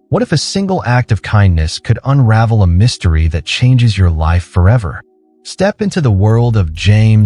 What if a single act of kindness could unravel a mystery that changes your life forever? Step into the world of Jim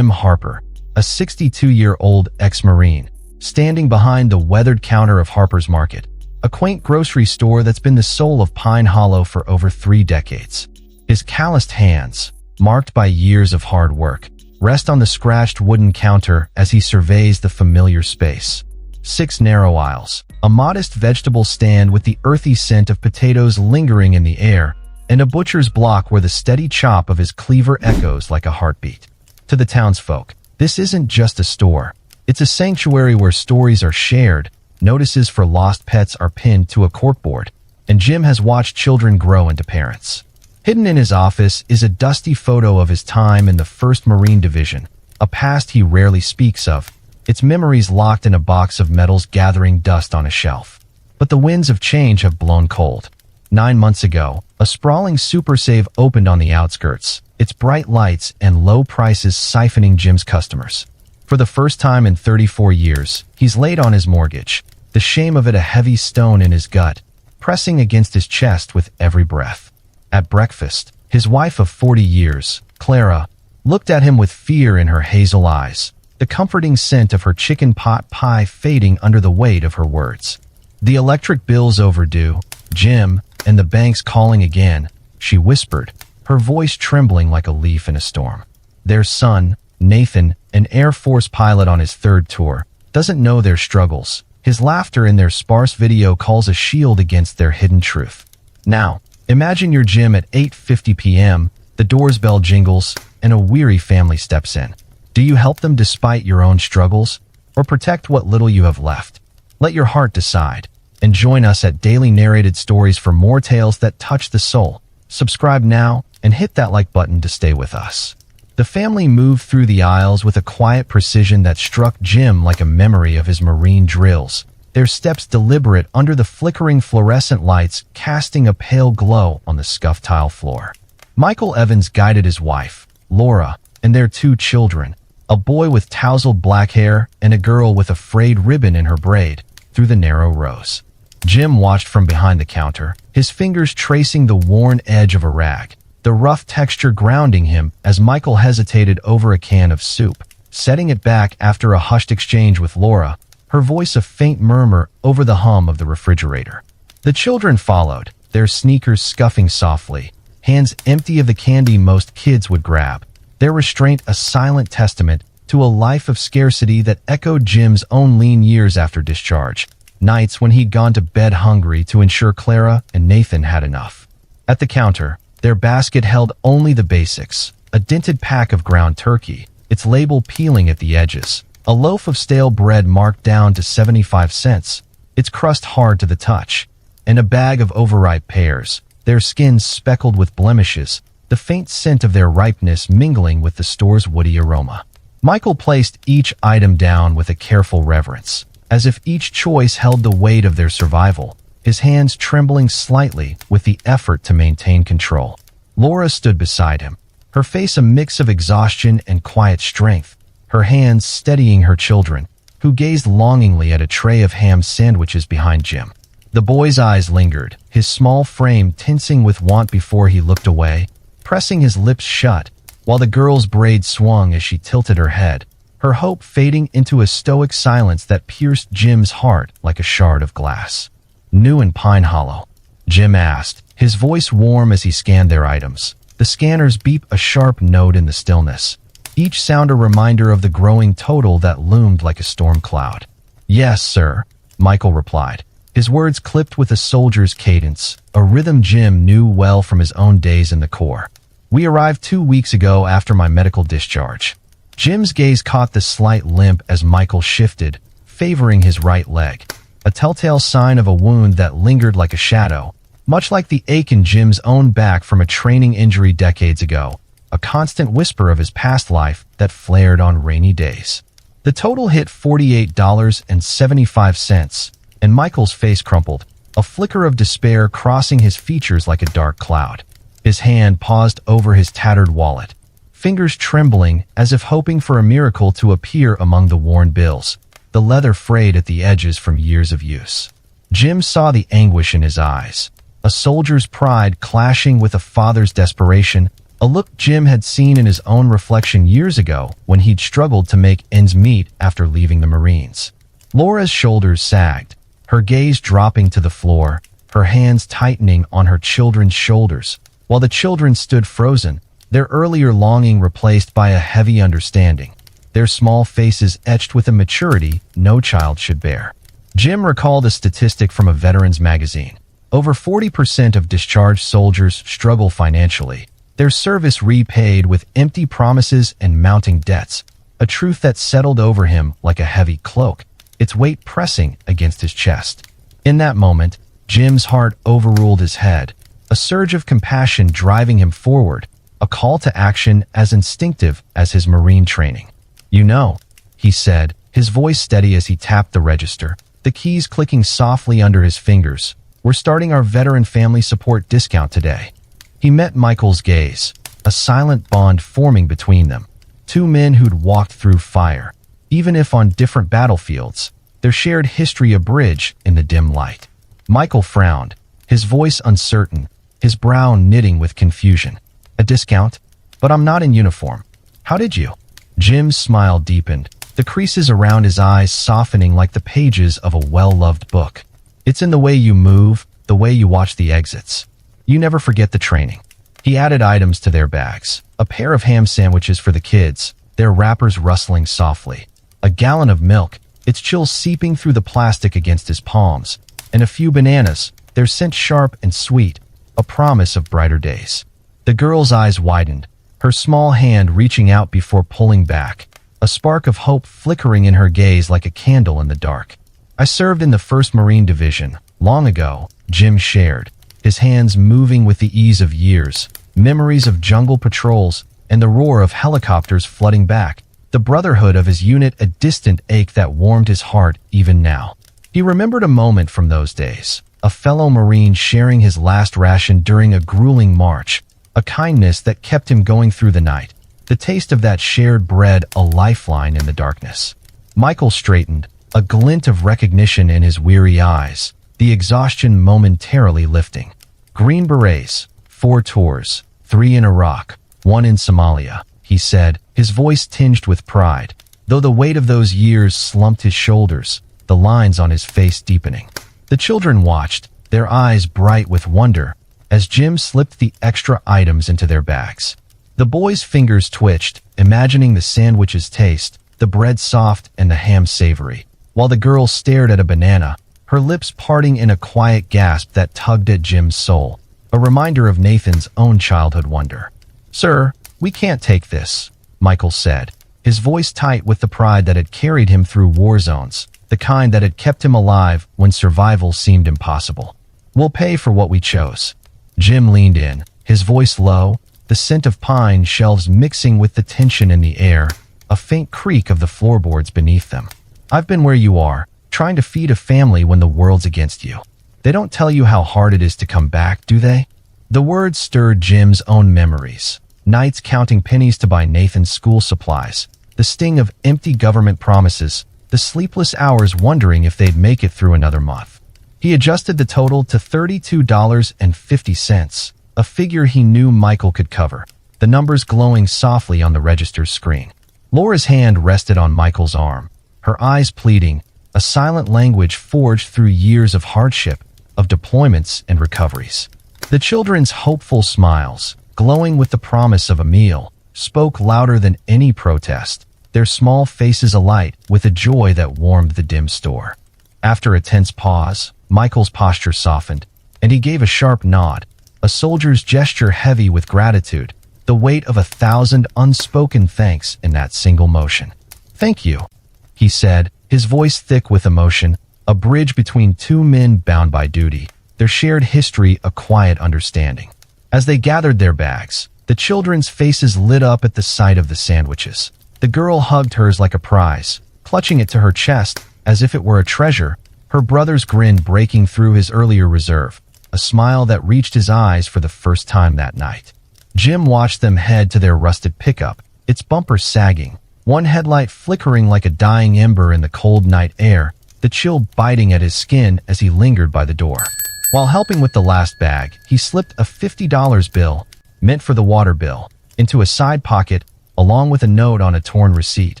Harper, a 62-year-old ex-Marine, standing behind the weathered counter of Harper's Market, a quaint grocery store that's been the soul of Pine Hollow for over 3 decades. His calloused hands, marked by years of hard work, rest on the scratched wooden counter as he surveys the familiar space. 6 narrow aisles, a modest vegetable stand with the earthy scent of potatoes lingering in the air, and a butcher's block where the steady chop of his cleaver echoes like a heartbeat. To the townsfolk, this isn't just a store. It's a sanctuary where stories are shared, notices for lost pets are pinned to a corkboard, and Jim has watched children grow into parents. Hidden in his office is a dusty photo of his time in the 1st Marine Division, a past he rarely speaks of, its memories locked in a box of medals gathering dust on a shelf. But the winds of change have blown cold. 9 months ago, a sprawling super save opened on the outskirts, its bright lights and low prices siphoning Jim's customers. For the first time in 34 years, he's late on his mortgage, the shame of it a heavy stone in his gut, pressing against his chest with every breath. At breakfast, his wife of 40 years, Clara, looked at him with fear in her hazel eyes, the comforting scent of her chicken pot pie fading under the weight of her words. "The electric bill's overdue, Jim, and the bank's calling again," she whispered, her voice trembling like a leaf in a storm. Their son, Nathan, an Air Force pilot on his 3rd tour, doesn't know their struggles. His laughter in their sparse video calls a shield against their hidden truth. Now, imagine you're Jim at 8:50 p.m., the door's bell jingles, and a weary family steps in. Do you help them despite your own struggles, or protect what little you have left? Let your heart decide, and join us at Daily Narrated Stories for more tales that touch the soul. Subscribe now, and hit that like button to stay with us. The family moved through the aisles with a quiet precision that struck Jim like a memory of his Marine drills, their steps deliberate under the flickering fluorescent lights casting a pale glow on the scuffed tile floor. Michael Evans guided his wife, Laura, and their 2 children, a boy with tousled black hair and a girl with a frayed ribbon in her braid, through the narrow rows. Jim watched from behind the counter, his fingers tracing the worn edge of a rag, the rough texture grounding him as Michael hesitated over a can of soup, setting it back after a hushed exchange with Laura, her voice a faint murmur over the hum of the refrigerator. The children followed, their sneakers scuffing softly, hands empty of the candy most kids would grab, their restraint a silent testament to a life of scarcity that echoed Jim's own lean years after discharge, nights when he'd gone to bed hungry to ensure Clara and Nathan had enough. At the counter, their basket held only the basics, a dented pack of ground turkey, its label peeling at the edges, a loaf of stale bread marked down to 75 cents, its crust hard to the touch, and a bag of overripe pears, their skins speckled with blemishes, the faint scent of their ripeness mingling with the store's woody aroma. Michael placed each item down with a careful reverence, as if each choice held the weight of their survival, his hands trembling slightly with the effort to maintain control. Laura stood beside him, her face a mix of exhaustion and quiet strength, her hands steadying her children, who gazed longingly at a tray of ham sandwiches behind Jim. The boy's eyes lingered, his small frame tensing with want before he looked away, pressing his lips shut, while the girl's braid swung as she tilted her head, her hope fading into a stoic silence that pierced Jim's heart like a shard of glass. "New in Pine Hollow?" Jim asked, his voice warm as he scanned their items. The scanners beep a sharp note in the stillness, each sound a reminder of the growing total that loomed like a storm cloud. "Yes, sir," Michael replied, his words clipped with a soldier's cadence, a rhythm Jim knew well from his own days in the Corps. "We arrived 2 weeks ago after my medical discharge." Jim's gaze caught the slight limp as Michael shifted, favoring his right leg, a telltale sign of a wound that lingered like a shadow, much like the ache in Jim's own back from a training injury decades ago, a constant whisper of his past life that flared on rainy days. The total hit $48.75, and Michael's face crumpled, a flicker of despair crossing his features like a dark cloud. His hand paused over his tattered wallet, fingers trembling as if hoping for a miracle to appear among the worn bills, the leather frayed at the edges from years of use. Jim saw the anguish in his eyes, a soldier's pride clashing with a father's desperation, a look Jim had seen in his own reflection years ago when he'd struggled to make ends meet after leaving the Marines. Laura's shoulders sagged, her gaze dropping to the floor, her hands tightening on her children's shoulders, while the children stood frozen, their earlier longing replaced by a heavy understanding, their small faces etched with a maturity no child should bear. Jim recalled a statistic from a veterans magazine. Over 40% of discharged soldiers struggle financially, their service repaid with empty promises and mounting debts, a truth that settled over him like a heavy cloak, its weight pressing against his chest. In that moment, Jim's heart overruled his head, a surge of compassion driving him forward, a call to action as instinctive as his Marine training. "You know," he said, his voice steady as he tapped the register, the keys clicking softly under his fingers, "we're starting our veteran family support discount today." He met Michael's gaze, a silent bond forming between them. Two men who'd walked through fire, even if on different battlefields, their shared history a bridge in the dim light. Michael frowned, his voice uncertain, his brow knitting with confusion. "A discount? But I'm not in uniform. How did you?" Jim's smile deepened, the creases around his eyes softening like the pages of a well-loved book. "It's in the way you move, the way you watch the exits. You never forget the training." He added items to their bags, a pair of ham sandwiches for the kids, their wrappers rustling softly, a gallon of milk, its chill seeping through the plastic against his palms, and a few bananas, their scent sharp and sweet, a promise of brighter days. The girl's eyes widened, her small hand reaching out before pulling back, a spark of hope flickering in her gaze like a candle in the dark. "I served in the 1st Marine Division, long ago," Jim shared, his hands moving with the ease of years, memories of jungle patrols and the roar of helicopters flooding back, the brotherhood of his unit a distant ache that warmed his heart even now. He remembered a moment from those days, a fellow Marine sharing his last ration during a grueling march, a kindness that kept him going through the night, the taste of that shared bread a lifeline in the darkness. Michael straightened, a glint of recognition in his weary eyes, the exhaustion momentarily lifting. "Green Berets, 4 tours, 3 in Iraq, 1 in Somalia," he said, his voice tinged with pride, though the weight of those years slumped his shoulders, the lines on his face deepening. The children watched, their eyes bright with wonder, as Jim slipped the extra items into their bags. The boy's fingers twitched, imagining the sandwich's taste, the bread soft and the ham savory, while the girl stared at a banana, her lips parting in a quiet gasp that tugged at Jim's soul, a reminder of Nathan's own childhood wonder. "Sir, we can't take this," Michael said, his voice tight with the pride that had carried him through war zones, the kind that had kept him alive when survival seemed impossible. "We'll pay for what we chose." Jim leaned in, his voice low, the scent of pine shelves mixing with the tension in the air, a faint creak of the floorboards beneath them. "I've been where you are, trying to feed a family when the world's against you. They don't tell you how hard it is to come back, do they?" The words stirred Jim's own memories. Nights counting pennies to buy Nathan's school supplies, the sting of empty government promises, the sleepless hours wondering if they'd make it through another month. He adjusted the total to $32.50, a figure he knew Michael could cover, the numbers glowing softly on the register's screen. Laura's hand rested on Michael's arm, her eyes pleading, a silent language forged through years of hardship, of deployments and recoveries. The children's hopeful smiles, glowing with the promise of a meal, spoke louder than any protest, their small faces alight with a joy that warmed the dim store. After a tense pause, Michael's posture softened, and he gave a sharp nod, a soldier's gesture heavy with gratitude, the weight of 1,000 unspoken thanks in that single motion. "Thank you," he said, his voice thick with emotion, a bridge between two men bound by duty, their shared history a quiet understanding. As they gathered their bags, the children's faces lit up at the sight of the sandwiches. The girl hugged hers like a prize, clutching it to her chest as if it were a treasure, her brother's grin breaking through his earlier reserve, a smile that reached his eyes for the first time that night. Jim watched them head to their rusted pickup, its bumper sagging, one headlight flickering like a dying ember in the cold night air, the chill biting at his skin as he lingered by the door. While helping with the last bag, he slipped a $50 bill, meant for the water bill, into a side pocket, along with a note on a torn receipt.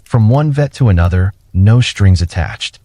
From one vet to another, no strings attached.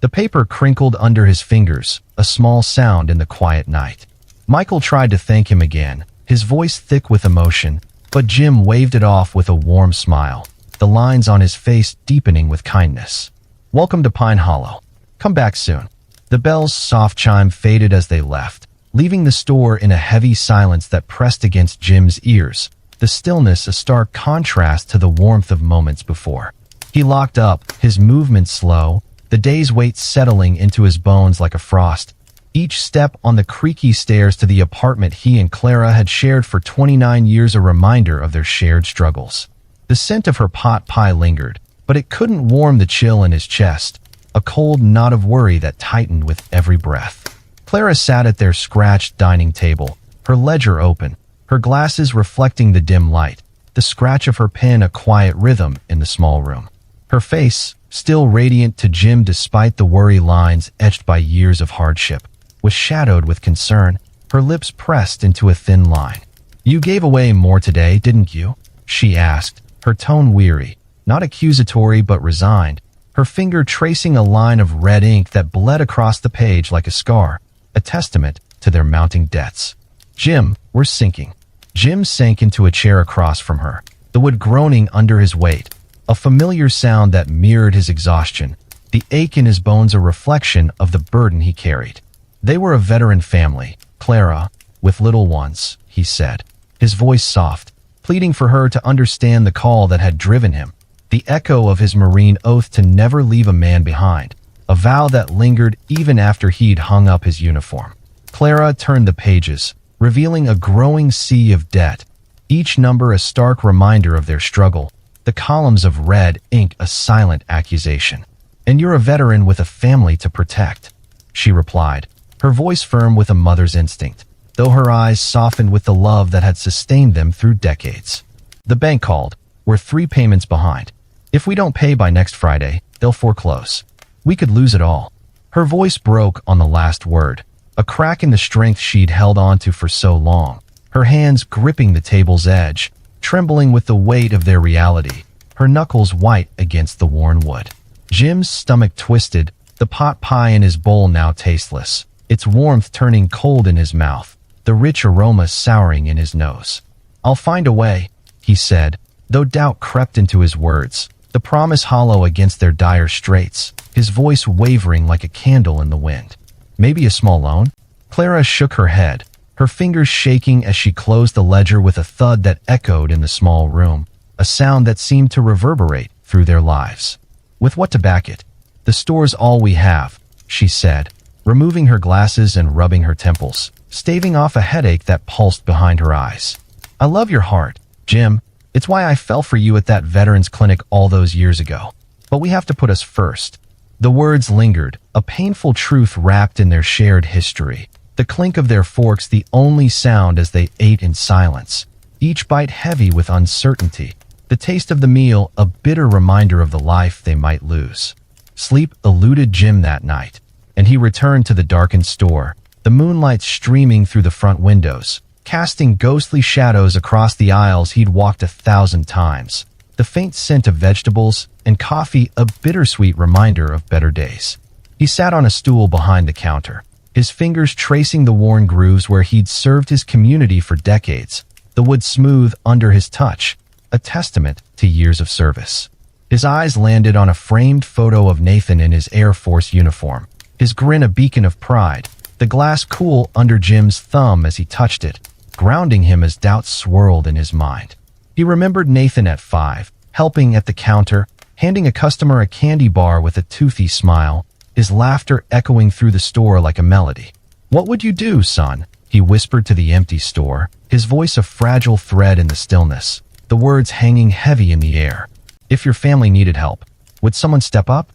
The paper crinkled under his fingers, a small sound in the quiet night. Michael tried to thank him again, his voice thick with emotion, but Jim waved it off with a warm smile, the lines on his face deepening with kindness. "Welcome to Pine Hollow. Come back soon." The bell's soft chime faded as they left, leaving the store in a heavy silence that pressed against Jim's ears, the stillness a stark contrast to the warmth of moments before. He locked up, his movements slow, the day's weight settling into his bones like a frost. Each step on the creaky stairs to the apartment he and Clara had shared for 29 years a reminder of their shared struggles. The scent of her pot pie lingered, but it couldn't warm the chill in his chest, a cold knot of worry that tightened with every breath. Clara sat at their scratched dining table, her ledger open, her glasses reflecting the dim light, the scratch of her pen a quiet rhythm in the small room. Her face, still radiant to Jim despite the worry lines etched by years of hardship, was shadowed with concern, her lips pressed into a thin line. "You gave away more today, didn't you?" she asked, her tone weary, not accusatory but resigned, her finger tracing a line of red ink that bled across the page like a scar, a testament to their mounting debts. "Jim, we're sinking." Jim sank into a chair across from her, the wood groaning under his weight, a familiar sound that mirrored his exhaustion, the ache in his bones a reflection of the burden he carried. They were a veteran family, Clara, with little ones, he said, his voice soft, pleading for her to understand the call that had driven him, the echo of his Marine oath to never leave a man behind, a vow that lingered even after he'd hung up his uniform. Clara turned the pages, revealing a growing sea of debt, each number a stark reminder of their struggle, the columns of red ink a silent accusation. "And you're a veteran with a family to protect," she replied, her voice firm with a mother's instinct, though her eyes softened with the love that had sustained them through decades. "The bank called. We're 3 payments behind. If we don't pay by next Friday, they'll foreclose. We could lose it all." Her voice broke on the last word, a crack in the strength she'd held onto for so long, her hands gripping the table's edge, trembling with the weight of their reality, her knuckles white against the worn wood. Jim's stomach twisted, the pot pie in his bowl now tasteless, its warmth turning cold in his mouth, the rich aroma souring in his nose. "I'll find a way," he said, though doubt crept into his words, the promise hollow against their dire straits, his voice wavering like a candle in the wind. "Maybe a small loan?" Clara shook her head, her fingers shaking as she closed the ledger with a thud that echoed in the small room, a sound that seemed to reverberate through their lives. "With what to back it? The store's all we have," she said, removing her glasses and rubbing her temples, staving off a headache that pulsed behind her eyes. "I love your heart, Jim. It's why I fell for you at that veterans clinic all those years ago. But we have to put us first." The words lingered, a painful truth wrapped in their shared history, the clink of their forks the only sound as they ate in silence, each bite heavy with uncertainty, the taste of the meal a bitter reminder of the life they might lose. Sleep eluded Jim that night, and he returned to the darkened store, the moonlight streaming through the front windows, casting ghostly shadows across the aisles he'd walked 1,000 times, the faint scent of vegetables and coffee a bittersweet reminder of better days. He sat on a stool behind the counter, his fingers tracing the worn grooves where he'd served his community for decades, the wood smooth under his touch, a testament to years of service. His eyes landed on a framed photo of Nathan in his Air Force uniform, his grin a beacon of pride, the glass cool under Jim's thumb as he touched it, grounding him as doubts swirled in his mind. He remembered Nathan at 5, helping at the counter, handing a customer a candy bar with a toothy smile, his laughter echoing through the store like a melody. "What would you do, son?" he whispered to the empty store, his voice a fragile thread in the stillness, the words hanging heavy in the air. "If your family needed help, would someone step up?"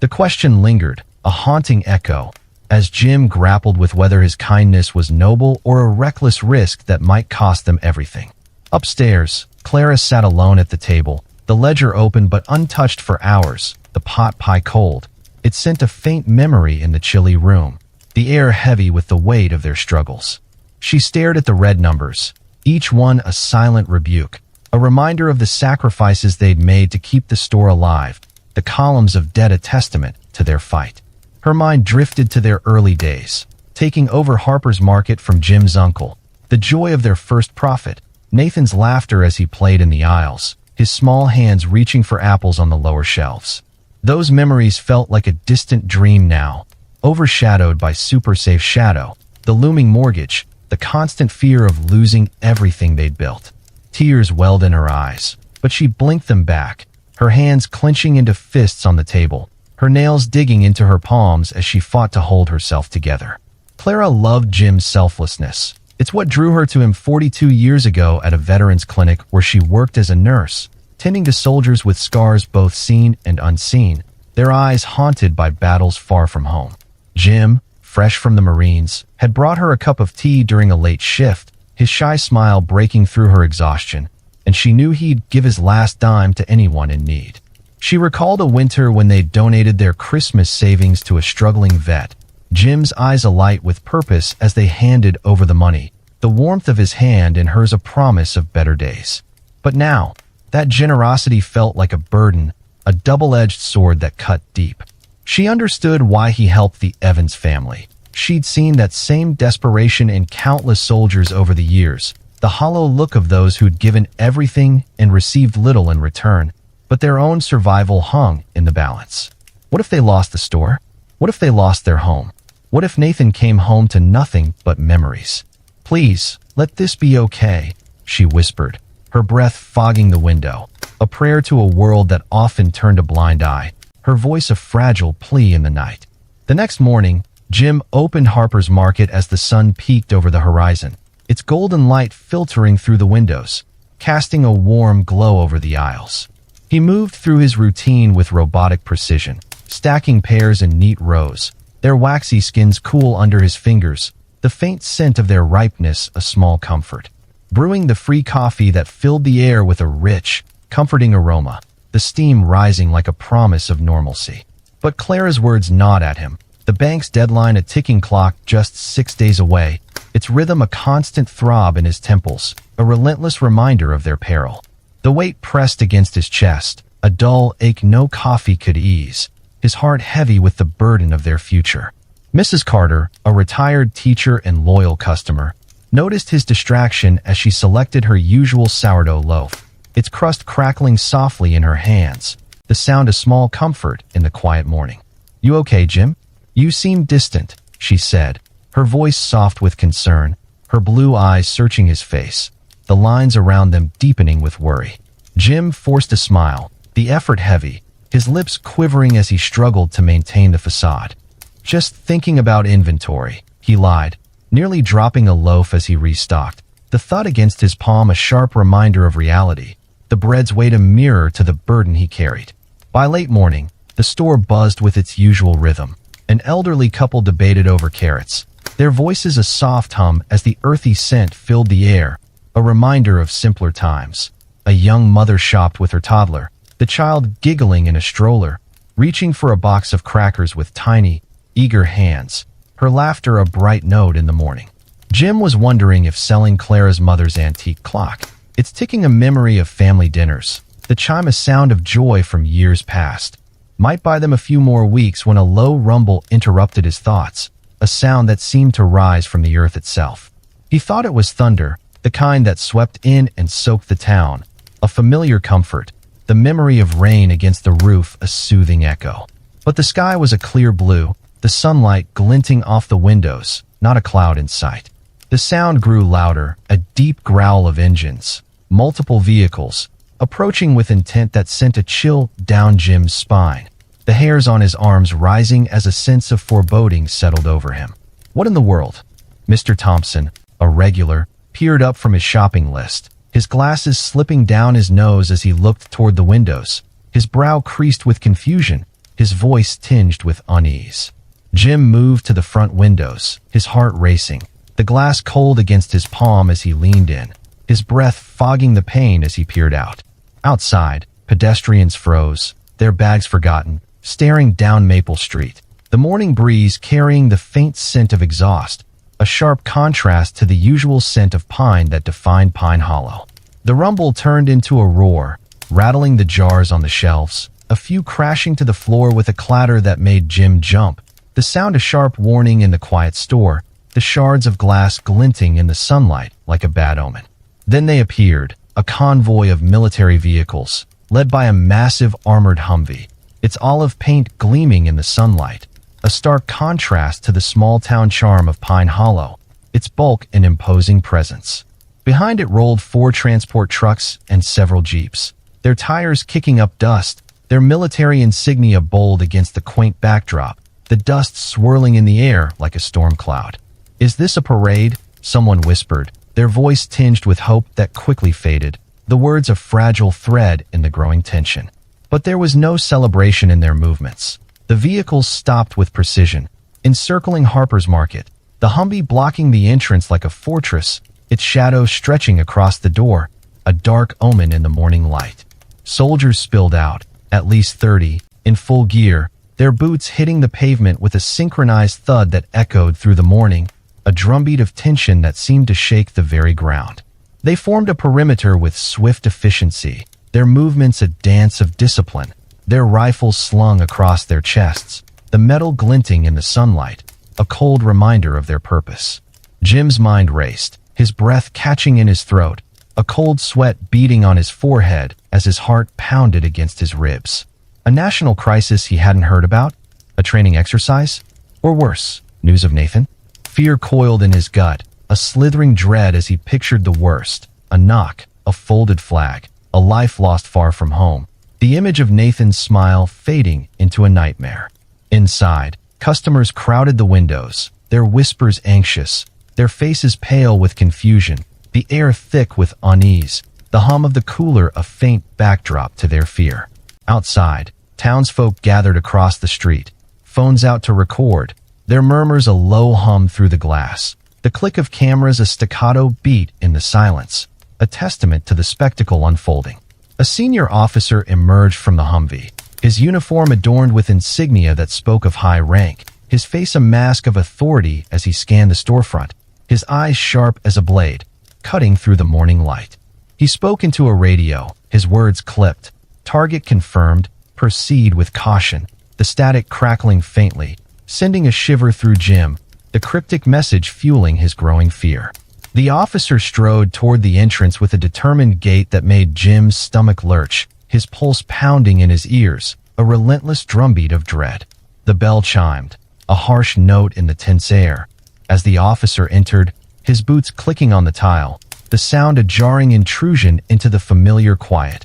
The question lingered, a haunting echo, as Jim grappled with whether his kindness was noble or a reckless risk that might cost them everything. Upstairs, Clara sat alone at the table, the ledger open but untouched for hours, the pot pie cold, It sent a faint memory in the chilly room, the air heavy with the weight of their struggles. She stared at the red numbers, each one a silent rebuke, a reminder of the sacrifices they'd made to keep the store alive, the columns of debt a testament to their fight. Her mind drifted to their early days, taking over Harper's Market from Jim's uncle, the joy of their first profit, Nathan's laughter as he played in the aisles, his small hands reaching for apples on the lower shelves. Those memories felt like a distant dream now, overshadowed by Super Safe's shadow, the looming mortgage, the constant fear of losing everything they'd built. Tears welled in her eyes, but she blinked them back, her hands clenching into fists on the table, her nails digging into her palms as she fought to hold herself together. Clara loved Jim's selflessness. It's what drew her to him 42 years ago at a veterans clinic where she worked as a nurse, tending to soldiers with scars both seen and unseen, their eyes haunted by battles far from home. Jim, fresh from the Marines, had brought her a cup of tea during a late shift, his shy smile breaking through her exhaustion, and she knew he'd give his last dime to anyone in need. She recalled a winter when they donated their Christmas savings to a struggling vet, Jim's eyes alight with purpose as they handed over the money, the warmth of his hand and hers a promise of better days. But now, that generosity felt like a burden, a double-edged sword that cut deep. She understood why he helped the Evans family. She'd seen that same desperation in countless soldiers over the years, the hollow look of those who'd given everything and received little in return, but their own survival hung in the balance. What if they lost the store? What if they lost their home? What if Nathan came home to nothing but memories? "Please, let this be okay," she whispered, her breath fogging the window, a prayer to a world that often turned a blind eye, her voice a fragile plea in the night. The next morning, Jim opened Harper's Market as the sun peeked over the horizon, its golden light filtering through the windows, casting a warm glow over the aisles. He moved through his routine with robotic precision, stacking pears in neat rows, their waxy skins cool under his fingers, the faint scent of their ripeness a small comfort. Brewing the free coffee that filled the air with a rich, comforting aroma, the steam rising like a promise of normalcy. But Clara's words gnawed at him, the bank's deadline a ticking clock just 6 days away, its rhythm a constant throb in his temples, a relentless reminder of their peril. The weight pressed against his chest, a dull ache no coffee could ease, his heart heavy with the burden of their future. Mrs. Carter, a retired teacher and loyal customer, noticed his distraction as she selected her usual sourdough loaf, its crust crackling softly in her hands, the sound a small comfort in the quiet morning. "You okay, Jim? You seem distant," she said, her voice soft with concern, her blue eyes searching his face, the lines around them deepening with worry. Jim forced a smile, the effort heavy, his lips quivering as he struggled to maintain the facade. "Just thinking about inventory," he lied, nearly dropping a loaf as he restocked, the thud against his palm a sharp reminder of reality, the bread's weight a mirror to the burden he carried. By late morning, the store buzzed with its usual rhythm. An elderly couple debated over carrots, their voices a soft hum as the earthy scent filled the air, a reminder of simpler times. A young mother shopped with her toddler, the child giggling in a stroller, reaching for a box of crackers with tiny, eager hands, her laughter a bright note in the morning. Jim was wondering if selling Clara's mother's antique clock, its ticking a memory of family dinners, the chime a sound of joy from years past, might buy them a few more weeks when a low rumble interrupted his thoughts, a sound that seemed to rise from the earth itself. He thought it was thunder, the kind that swept in and soaked the town, a familiar comfort, the memory of rain against the roof a soothing echo. But the sky was a clear blue, the sunlight glinting off the windows, not a cloud in sight. The sound grew louder, a deep growl of engines, multiple vehicles, approaching with intent that sent a chill down Jim's spine, the hairs on his arms rising as a sense of foreboding settled over him. What in the world? Mr. Thompson, a regular, peered up from his shopping list, his glasses slipping down his nose as he looked toward the windows, his brow creased with confusion, his voice tinged with unease. Jim moved to the front windows, his heart racing, the glass cold against his palm as he leaned in, his breath fogging the pain as he peered out. Outside, pedestrians froze, their bags forgotten, staring down Maple Street, the morning breeze carrying the faint scent of exhaust, a sharp contrast to the usual scent of pine that defined Pine Hollow. The rumble turned into a roar, rattling the jars on the shelves, a few crashing to the floor with a clatter that made Jim jump, the sound a sharp warning in the quiet store, the shards of glass glinting in the sunlight like a bad omen. Then they appeared, a convoy of military vehicles, led by a massive armored Humvee, its olive paint gleaming in the sunlight, a stark contrast to the small-town charm of Pine Hollow, its bulk an imposing presence. Behind it rolled 4 transport trucks and several jeeps, their tires kicking up dust, their military insignia bold against the quaint backdrop, the dust swirling in the air like a storm cloud. "Is this a parade?" someone whispered, their voice tinged with hope that quickly faded, the words a fragile thread in the growing tension. But there was no celebration in their movements. The vehicles stopped with precision, encircling Harper's Market, the Humvee blocking the entrance like a fortress, its shadow stretching across the door, a dark omen in the morning light. Soldiers spilled out, at least 30, in full gear, their boots hitting the pavement with a synchronized thud that echoed through the morning, a drumbeat of tension that seemed to shake the very ground. They formed a perimeter with swift efficiency, their movements a dance of discipline, their rifles slung across their chests, the metal glinting in the sunlight, a cold reminder of their purpose. Jim's mind raced, his breath catching in his throat, a cold sweat beating on his forehead as his heart pounded against his ribs. A national crisis he hadn't heard about? A training exercise? Or worse, news of Nathan? Fear coiled in his gut, a slithering dread as he pictured the worst. A knock, a folded flag, a life lost far from home. The image of Nathan's smile fading into a nightmare. Inside, customers crowded the windows, their whispers anxious, their faces pale with confusion, the air thick with unease, the hum of the cooler a faint backdrop to their fear. Outside, townsfolk gathered across the street, phones out to record, their murmurs a low hum through the glass, the click of cameras a staccato beat in the silence, a testament to the spectacle unfolding. A senior officer emerged from the Humvee, his uniform adorned with insignia that spoke of high rank, his face a mask of authority as he scanned the storefront, his eyes sharp as a blade, cutting through the morning light. He spoke into a radio, his words clipped. Target confirmed, proceed with caution, the static crackling faintly, sending a shiver through Jim, the cryptic message fueling his growing fear. The officer strode toward the entrance with a determined gait that made Jim's stomach lurch, his pulse pounding in his ears, a relentless drumbeat of dread. The bell chimed, a harsh note in the tense air. As the officer entered, his boots clicking on the tile, the sound a jarring intrusion into the familiar quiet.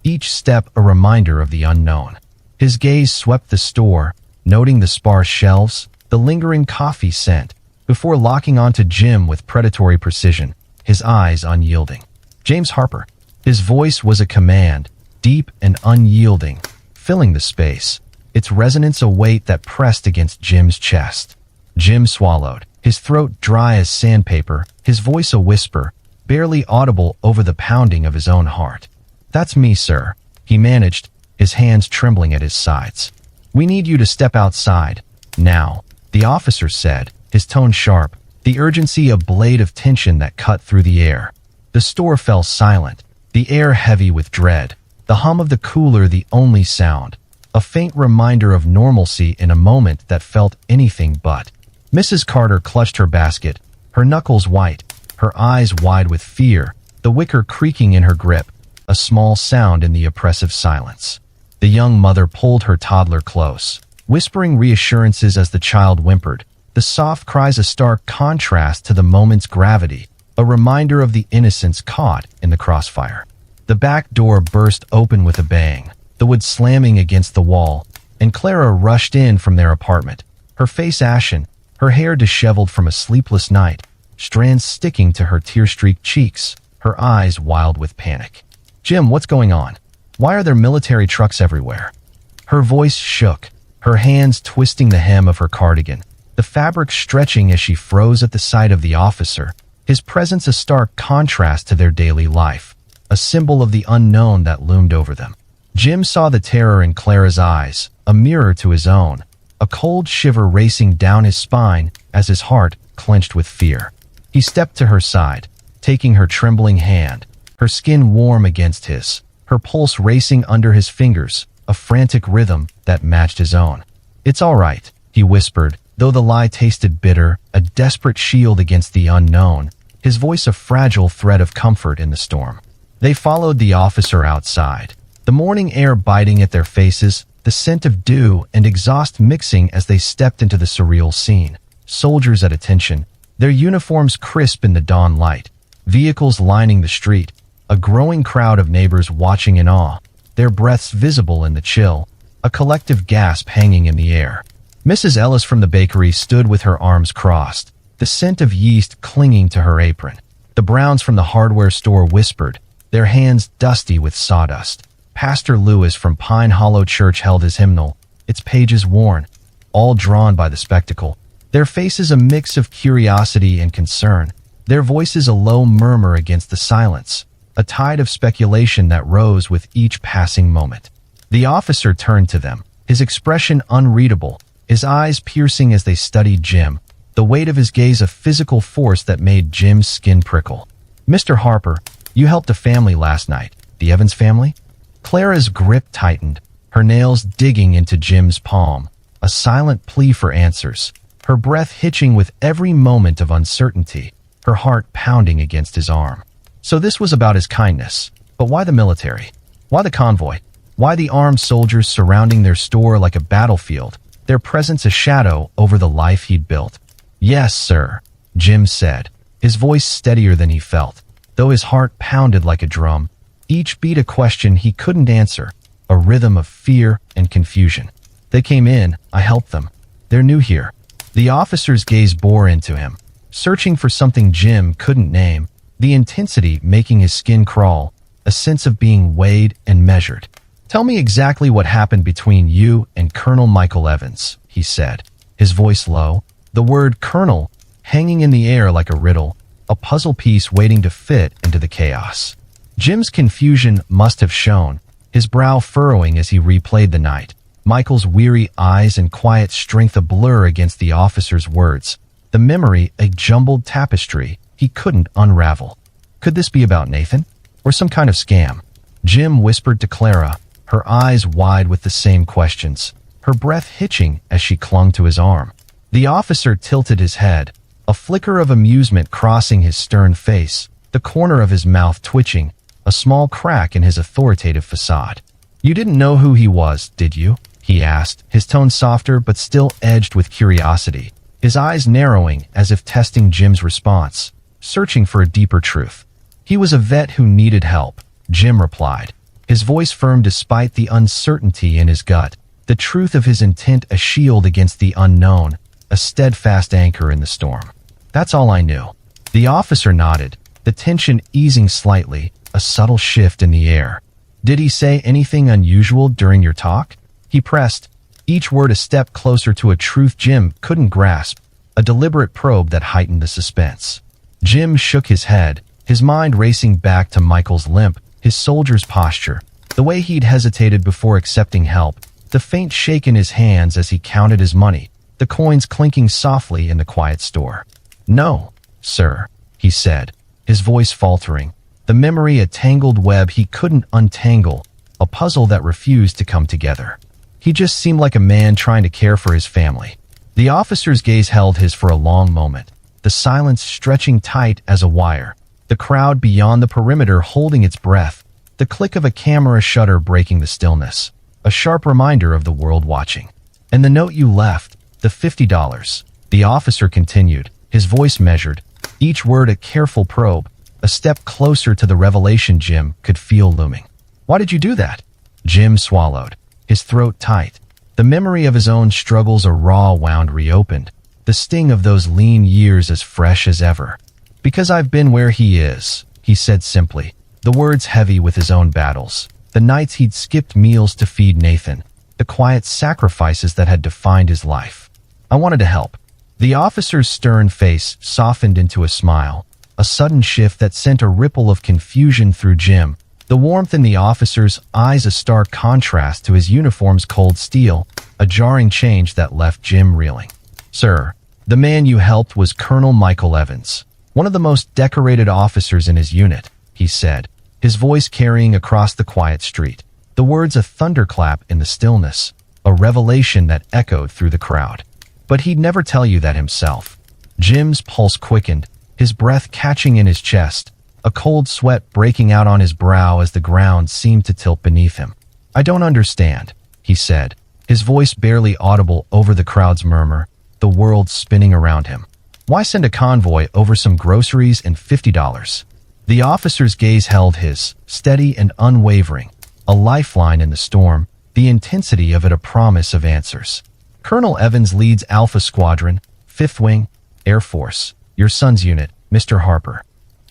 Each step a reminder of the unknown. His gaze swept the store, noting the sparse shelves, the lingering coffee scent, before locking onto Jim with predatory precision, his eyes unyielding. James Harper. His voice was a command, deep and unyielding, filling the space, its resonance a weight that pressed against Jim's chest. Jim swallowed, his throat dry as sandpaper, his voice a whisper, barely audible over the pounding of his own heart. "That's me, sir," he managed, his hands trembling at his sides. "We need you to step outside. Now," the officer said, his tone sharp, the urgency a blade of tension that cut through the air. The store fell silent, the air heavy with dread, the hum of the cooler the only sound, a faint reminder of normalcy in a moment that felt anything but. Mrs. Carter clutched her basket, her knuckles white, her eyes wide with fear, the wicker creaking in her grip, a small sound in the oppressive silence. The young mother pulled her toddler close, whispering reassurances as the child whimpered, the soft cries a stark contrast to the moment's gravity, a reminder of the innocence caught in the crossfire. The back door burst open with a bang, the wood slamming against the wall, and Clara rushed in from their apartment, her face ashen, her hair disheveled from a sleepless night, strands sticking to her tear-streaked cheeks, her eyes wild with panic. "Jim, what's going on? Why are there military trucks everywhere?" Her voice shook, her hands twisting the hem of her cardigan, the fabric stretching as she froze at the sight of the officer, his presence a stark contrast to their daily life, a symbol of the unknown that loomed over them. Jim saw the terror in Clara's eyes, a mirror to his own, a cold shiver racing down his spine as his heart clenched with fear. He stepped to her side, taking her trembling hand, her skin warm against his, her pulse racing under his fingers, a frantic rhythm that matched his own. "It's all right," he whispered, though the lie tasted bitter, a desperate shield against the unknown, his voice a fragile thread of comfort in the storm. They followed the officer outside, the morning air biting at their faces, the scent of dew and exhaust mixing as they stepped into the surreal scene. Soldiers at attention, their uniforms crisp in the dawn light, vehicles lining the street, a growing crowd of neighbors watching in awe, their breaths visible in the chill, a collective gasp hanging in the air. Mrs. Ellis from the bakery stood with her arms crossed, the scent of yeast clinging to her apron. The Browns from the hardware store whispered, their hands dusty with sawdust. Pastor Lewis from Pine Hollow Church held his hymnal, its pages worn, all drawn by the spectacle. Their faces a mix of curiosity and concern, their voices a low murmur against the silence, a tide of speculation that rose with each passing moment. The officer turned to them, his expression unreadable, his eyes piercing as they studied Jim, the weight of his gaze a physical force that made Jim's skin prickle. "Mr. Harper, you helped a family last night, the Evans family?" Clara's grip tightened, her nails digging into Jim's palm, a silent plea for answers, her breath hitching with every moment of uncertainty, her heart pounding against his arm. So this was about his kindness. But why the military? Why the convoy? Why the armed soldiers surrounding their store like a battlefield, their presence a shadow over the life he'd built? "Yes, sir," Jim said, his voice steadier than he felt, though his heart pounded like a drum, each beat a question he couldn't answer, a rhythm of fear and confusion. "They came in, I helped them. They're new here." The officer's gaze bore into him, searching for something Jim couldn't name, the intensity making his skin crawl, a sense of being weighed and measured. "Tell me exactly what happened between you and Colonel Michael Evans," he said, his voice low, the word colonel hanging in the air like a riddle, a puzzle piece waiting to fit into the chaos. Jim's confusion must have shown, his brow furrowing as he replayed the night, Michael's weary eyes and quiet strength a blur against the officer's words, the memory a jumbled tapestry he couldn't unravel. Could this be about Nathan? Or some kind of scam? Jim whispered to Clara, her eyes wide with the same questions, her breath hitching as she clung to his arm. The officer tilted his head, a flicker of amusement crossing his stern face, the corner of his mouth twitching, a small crack in his authoritative facade. "You didn't know who he was, did you?" he asked, his tone softer but still edged with curiosity, his eyes narrowing as if testing Jim's response, searching for a deeper truth. "He was a vet who needed help," Jim replied, his voice firm despite the uncertainty in his gut, the truth of his intent a shield against the unknown, a steadfast anchor in the storm. "That's all I knew." The officer nodded, the tension easing slightly, a subtle shift in the air. "Did he say anything unusual during your talk?" He pressed, each word a step closer to a truth Jim couldn't grasp, a deliberate probe that heightened the suspense. Jim shook his head, his mind racing back to Michael's limp, his soldier's posture, the way he'd hesitated before accepting help, the faint shake in his hands as he counted his money, the coins clinking softly in the quiet store. "No, sir," he said, his voice faltering, the memory a tangled web he couldn't untangle, a puzzle that refused to come together. He just seemed like a man trying to care for his family. The officer's gaze held his for a long moment, the silence stretching tight as a wire, the crowd beyond the perimeter holding its breath, the click of a camera shutter breaking the stillness, a sharp reminder of the world watching. "And the note you left, the $50, the officer continued, his voice measured, each word a careful probe, a step closer to the revelation Jim could feel looming. "Why did you do that?" Jim swallowed, his throat tight, the memory of his own struggles a raw wound reopened, the sting of those lean years as fresh as ever. "Because I've been where he is," he said simply, the words heavy with his own battles, the nights he'd skipped meals to feed Nathan, the quiet sacrifices that had defined his life. "I wanted to help." The officer's stern face softened into a smile, a sudden shift that sent a ripple of confusion through Jim, The warmth in the officer's eyes a stark contrast to his uniform's cold steel, a jarring change that left Jim reeling. "Sir, the man you helped was Colonel Michael Evans, one of the most decorated officers in his unit," he said, his voice carrying across the quiet street. The words a thunderclap in the stillness, a revelation that echoed through the crowd. But he'd never tell you that himself. Jim's pulse quickened, his breath catching in his chest, a cold sweat breaking out on his brow as the ground seemed to tilt beneath him. "I don't understand," he said, his voice barely audible over the crowd's murmur, the world spinning around him. "Why send a convoy over some groceries and $50? The officer's gaze held his, steady and unwavering, a lifeline in the storm, the intensity of it a promise of answers. "Colonel Evans leads Alpha Squadron, 5th Wing, Air Force, your son's unit, Mr. Harper."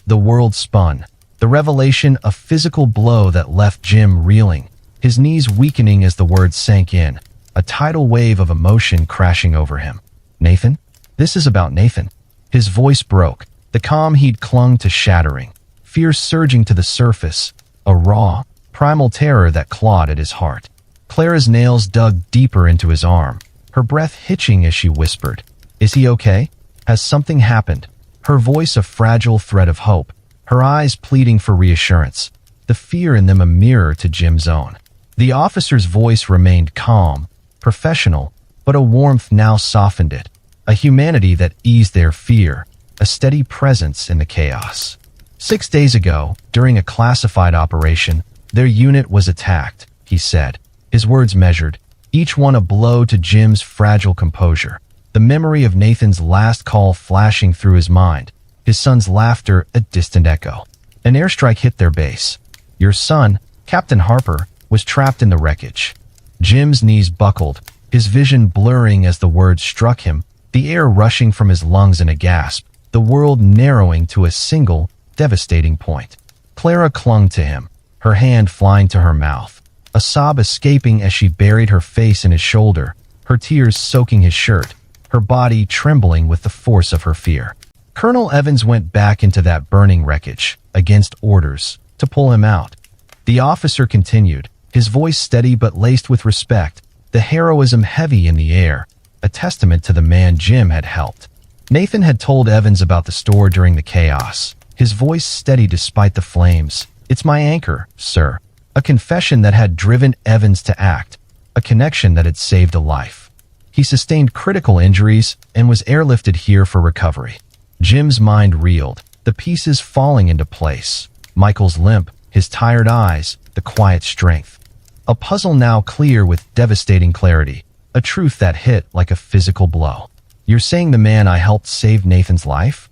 The world spun, the revelation a physical blow that left Jim reeling, his knees weakening as the words sank in, a tidal wave of emotion crashing over him. "Nathan? This is about Nathan." His voice broke, the calm he'd clung to shattering, fear surging to the surface, a raw, primal terror that clawed at his heart. Clara's nails dug deeper into his arm, her breath hitching as she whispered, "Is he okay? Has something happened?" Her voice a fragile thread of hope, her eyes pleading for reassurance, the fear in them a mirror to Jim's own. The officer's voice remained calm, professional, but a warmth now softened it, a humanity that eased their fear, a steady presence in the chaos. 6 days ago, during a classified operation, their unit was attacked, he said, his words measured, each one a blow to Jim's fragile composure. The memory of Nathan's last call flashing through his mind, his son's laughter a distant echo. An airstrike hit their base. Your son, Captain Harper, was trapped in the wreckage. Jim's knees buckled, his vision blurring as the words struck him, the air rushing from his lungs in a gasp, the world narrowing to a single, devastating point. Clara clung to him, her hand flying to her mouth, a sob escaping as she buried her face in his shoulder, her tears soaking his shirt, her body trembling with the force of her fear. Colonel Evans went back into that burning wreckage, against orders, to pull him out. The officer continued, his voice steady but laced with respect, the heroism heavy in the air, a testament to the man Jim had helped. Nathan had told Evans about the store during the chaos, his voice steady despite the flames. "It's my anchor, sir." A confession that had driven Evans to act, a connection that had saved a life. He sustained critical injuries and was airlifted here for recovery. Jim's mind reeled, the pieces falling into place. Michael's limp, his tired eyes, the quiet strength. A puzzle now clear with devastating clarity, a truth that hit like a physical blow. "You're saying the man I helped saved Nathan's life?"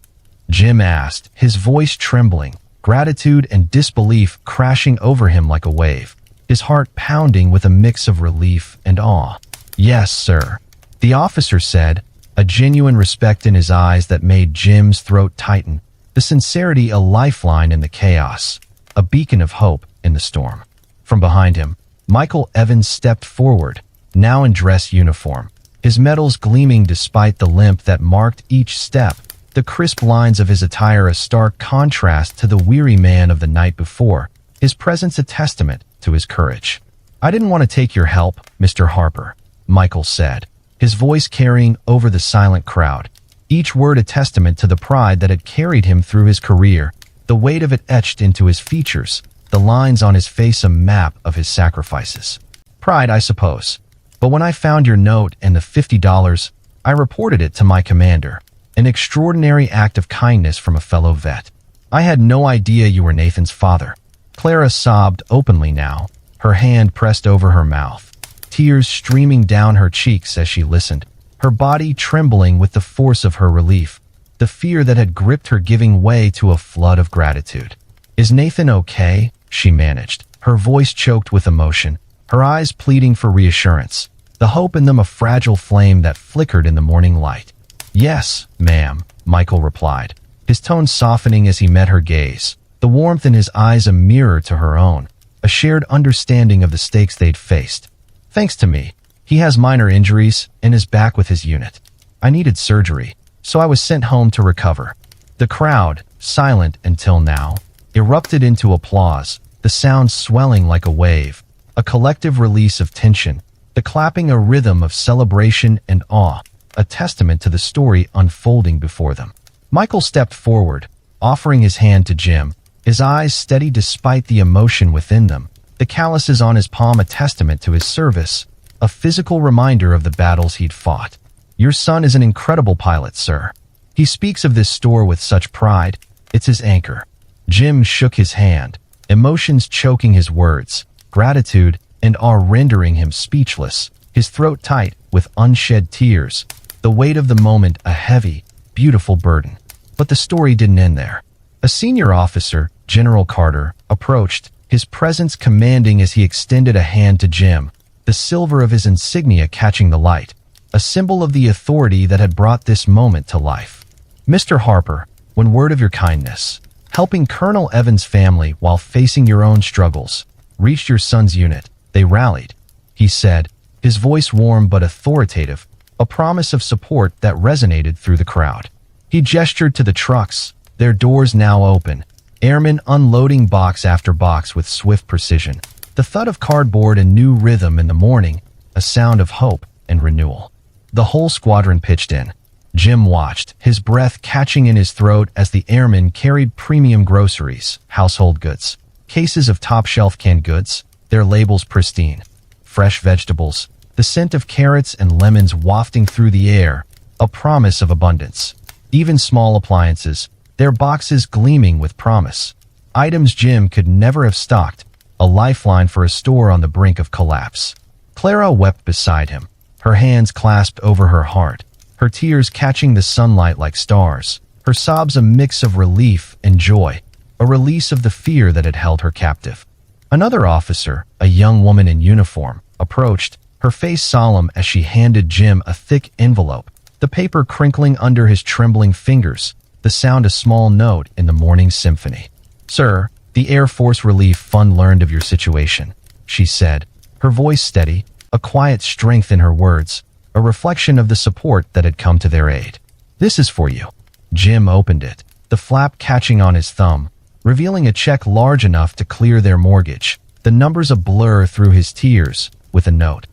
Jim asked, his voice trembling, gratitude and disbelief crashing over him like a wave, his heart pounding with a mix of relief and awe. "Yes, sir," the officer said, a genuine respect in his eyes that made Jim's throat tighten, the sincerity a lifeline in the chaos, a beacon of hope in the storm. From behind him, Michael Evans stepped forward, now in dress uniform, his medals gleaming despite the limp that marked each step, the crisp lines of his attire a stark contrast to the weary man of the night before, his presence a testament to his courage. "I didn't want to take your help, Mr. Harper," Michael said, his voice carrying over the silent crowd, each word a testament to the pride that had carried him through his career, the weight of it etched into his features, the lines on his face a map of his sacrifices. "Pride, I suppose. But when I found your note and the $50, I reported it to my commander. An extraordinary act of kindness from a fellow vet. I had no idea you were Nathan's father." Clara sobbed openly now, her hand pressed over her mouth, tears streaming down her cheeks as she listened, her body trembling with the force of her relief, the fear that had gripped her giving way to a flood of gratitude. "Is Nathan okay?" she managed, her voice choked with emotion, her eyes pleading for reassurance, the hope in them a fragile flame that flickered in the morning light. "Yes, ma'am," Michael replied, his tone softening as he met her gaze, the warmth in his eyes a mirror to her own, a shared understanding of the stakes they'd faced. "Thanks to me, he has minor injuries and is back with his unit. I needed surgery, so I was sent home to recover." The crowd, silent until now, erupted into applause, the sound swelling like a wave, a collective release of tension, the clapping a rhythm of celebration and awe, a testament to the story unfolding before them. Michael stepped forward, offering his hand to Jim, his eyes steady despite the emotion within them, the calluses on his palm a testament to his service, a physical reminder of the battles he'd fought. "Your son is an incredible pilot, sir. He speaks of this store with such pride. It's his anchor." Jim shook his hand, emotions choking his words, gratitude and awe rendering him speechless, his throat tight with unshed tears, the weight of the moment a heavy, beautiful burden. But the story didn't end there. A senior officer, General Carter, approached, his presence commanding as he extended a hand to Jim, the silver of his insignia catching the light, a symbol of the authority that had brought this moment to life. "Mr. Harper, when word of your kindness, helping Colonel Evans' family while facing your own struggles, reached your son's unit, they rallied," he said, his voice warm but authoritative, a promise of support that resonated through the crowd. He gestured to the trucks, their doors now open, airmen unloading box after box with swift precision, the thud of cardboard a new rhythm in the morning, a sound of hope and renewal. The whole squadron pitched in. Jim watched, his breath catching in his throat as the airmen carried premium groceries, household goods, cases of top-shelf canned goods, their labels pristine, fresh vegetables, the scent of carrots and lemons wafting through the air, a promise of abundance. Even small appliances, their boxes gleaming with promise. Items Jim could never have stocked, a lifeline for a store on the brink of collapse. Clara wept beside him, her hands clasped over her heart, her tears catching the sunlight like stars, her sobs a mix of relief and joy, a release of the fear that had held her captive. Another officer, a young woman in uniform, approached, her face solemn as she handed Jim a thick envelope, the paper crinkling under his trembling fingers, the sound a small note in the morning symphony. "Sir, the Air Force Relief Fund learned of your situation," she said, her voice steady, a quiet strength in her words, a reflection of the support that had come to their aid. "This is for you." Jim opened it, the flap catching on his thumb, revealing a check large enough to clear their mortgage, the numbers a blur through his tears, with a note.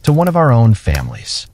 "To one of our own families."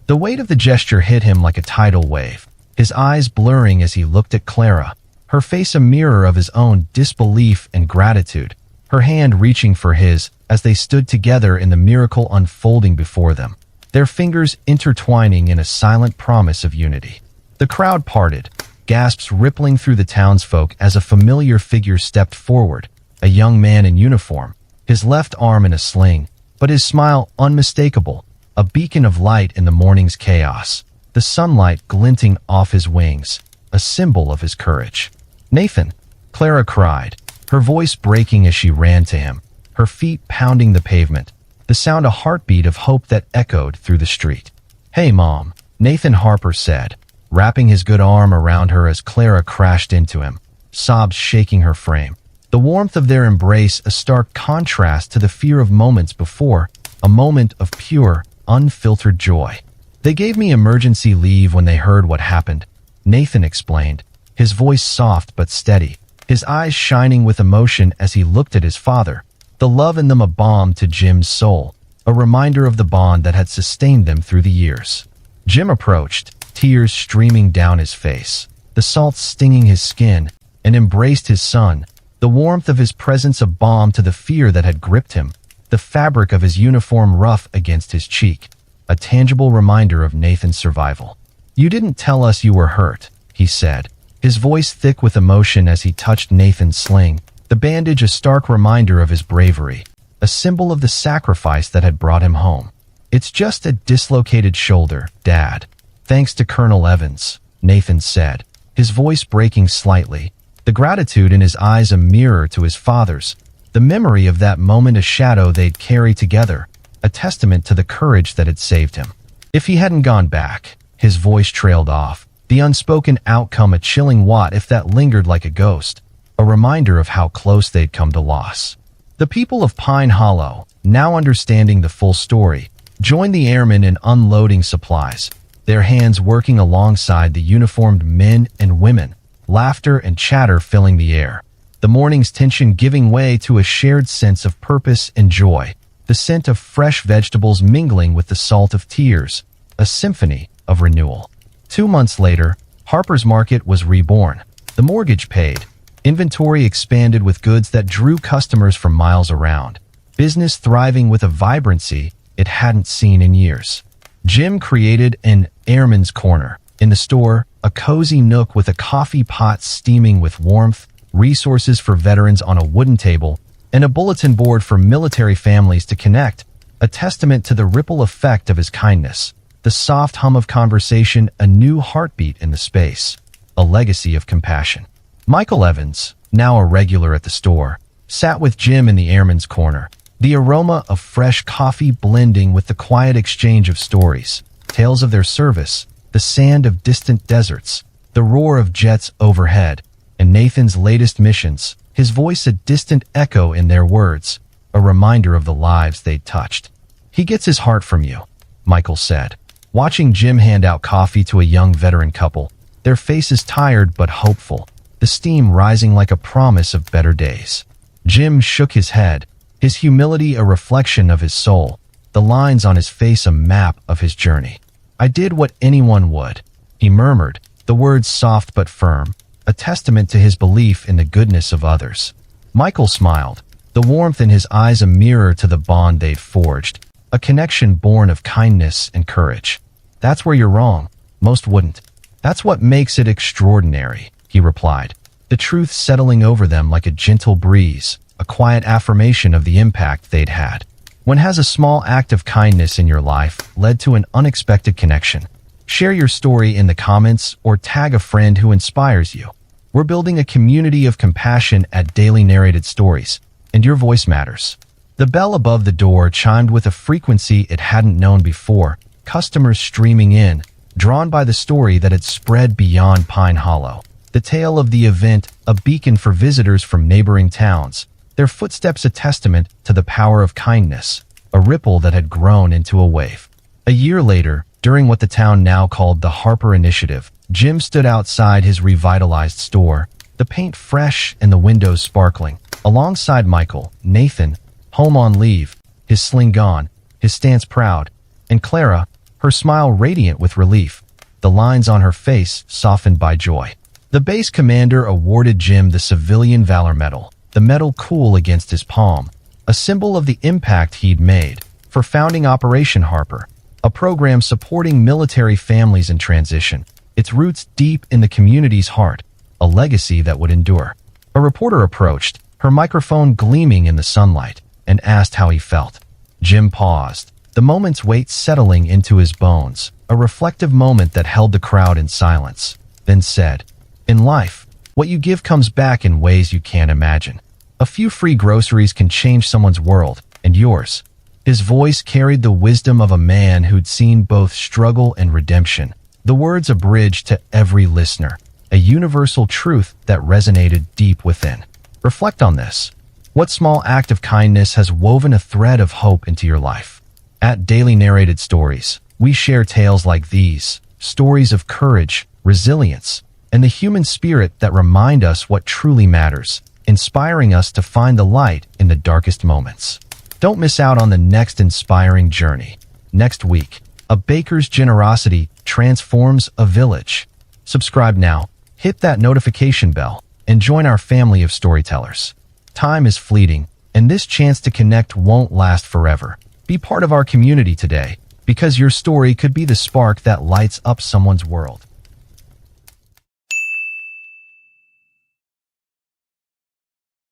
The weight of the gesture hit him like a tidal wave, his eyes blurring as he looked at Clara, her face a mirror of his own disbelief and gratitude, her hand reaching for his as they stood together in the miracle unfolding before them, their fingers intertwining in a silent promise of unity. The crowd parted, gasps rippling through the townsfolk as a familiar figure stepped forward, a young man in uniform, his left arm in a sling, but his smile unmistakable, a beacon of light in the morning's chaos, the sunlight glinting off his wings, a symbol of his courage. "Nathan," Clara cried, her voice breaking as she ran to him, her feet pounding the pavement, the sound a heartbeat of hope that echoed through the street. "Hey, Mom," Nathan Harper said, wrapping his good arm around her as Clara crashed into him, sobs shaking her frame. The warmth of their embrace a stark contrast to the fear of moments before, a moment of pure, unfiltered joy. "They gave me emergency leave when they heard what happened," Nathan explained, his voice soft but steady, his eyes shining with emotion as he looked at his father, the love in them a balm to Jim's soul, a reminder of the bond that had sustained them through the years. Jim approached, tears streaming down his face, the salt stinging his skin, and embraced his son, the warmth of his presence a balm to the fear that had gripped him, the fabric of his uniform rough against his cheek, a tangible reminder of Nathan's survival. "You didn't tell us you were hurt," he said, his voice thick with emotion as he touched Nathan's sling, the bandage a stark reminder of his bravery, a symbol of the sacrifice that had brought him home. "It's just a dislocated shoulder, Dad. Thanks to Colonel Evans," Nathan said, his voice breaking slightly, the gratitude in his eyes a mirror to his father's, the memory of that moment a shadow they'd carry together, a testament to the courage that had saved him. If he hadn't gone back, his voice trailed off, the unspoken outcome a chilling what if that lingered like a ghost, a reminder of how close they'd come to loss. The people of Pine Hollow, now understanding the full story, joined the airmen in unloading supplies, their hands working alongside the uniformed men and women, laughter and chatter filling the air. the morning's tension giving way to a shared sense of purpose and joy, the scent of fresh vegetables mingling with the salt of tears, a symphony of renewal. 2 months later, Harper's Market was reborn. The mortgage paid. Inventory expanded with goods that drew customers from miles around. Business thriving with a vibrancy it hadn't seen in years. Jim created an Airman's Corner. In the store, a cozy nook with a coffee pot steaming with warmth, resources for veterans on a wooden table, and a bulletin board for military families to connect, a testament to the ripple effect of his kindness. The soft hum of conversation, a new heartbeat in the space, a legacy of compassion. Michael Evans, now a regular at the store, sat with Jim in the Airman's Corner, the aroma of fresh coffee blending with the quiet exchange of stories, tales of their service, the sand of distant deserts, the roar of jets overhead, and Nathan's latest missions, his voice a distant echo in their words, a reminder of the lives they'd touched. "He gets his heart from you," Michael said, watching Jim hand out coffee to a young veteran couple, their faces tired but hopeful, the steam rising like a promise of better days. Jim shook his head, his humility a reflection of his soul, the lines on his face a map of his journey. "I did what anyone would," he murmured, the words soft but firm, a testament to his belief in the goodness of others. Michael smiled, the warmth in his eyes a mirror to the bond they'd forged, a connection born of kindness and courage. "That's where you're wrong. Most wouldn't. That's what makes it extraordinary," he replied, the truth settling over them like a gentle breeze, a quiet affirmation of the impact they'd had. When has a small act of kindness in your life led to an unexpected connection? Share your story in the comments or tag a friend who inspires you. We're building a community of compassion at Daily Narrated Stories, and your voice matters. The bell above the door chimed with a frequency it hadn't known before, customers streaming in, drawn by the story that had spread beyond Pine Hollow. The tale of the event, a beacon for visitors from neighboring towns, their footsteps a testament to the power of kindness, a ripple that had grown into a wave. A year later, during what the town now called the Harper Initiative, Jim stood outside his revitalized store, the paint fresh and the windows sparkling, alongside Michael, Nathan, home on leave, his sling gone, his stance proud, and Clara, her smile radiant with relief, the lines on her face softened by joy. The base commander awarded Jim the Civilian Valor Medal, the medal cool against his palm, a symbol of the impact he'd made, for founding Operation Harper, a program supporting military families in transition, its roots deep in the community's heart, a legacy that would endure. A reporter approached, her microphone gleaming in the sunlight, and asked how he felt. Jim paused, the moment's weight settling into his bones, a reflective moment that held the crowd in silence, then said, "In life, what you give comes back in ways you can't imagine. A few free groceries can change someone's world, and yours." His voice carried the wisdom of a man who'd seen both struggle and redemption, the words a bridge to every listener, a universal truth that resonated deep within. Reflect on this. What small act of kindness has woven a thread of hope into your life? At Daily Narrated Stories, we share tales like these, stories of courage, resilience, and the human spirit that remind us what truly matters, inspiring us to find the light in the darkest moments. Don't miss out on the next inspiring journey. Next week, a baker's generosity transforms a village. Subscribe now, hit that notification bell, and join our family of storytellers. Time is fleeting, and this chance to connect won't last forever. Be part of our community today, because your story could be the spark that lights up someone's world.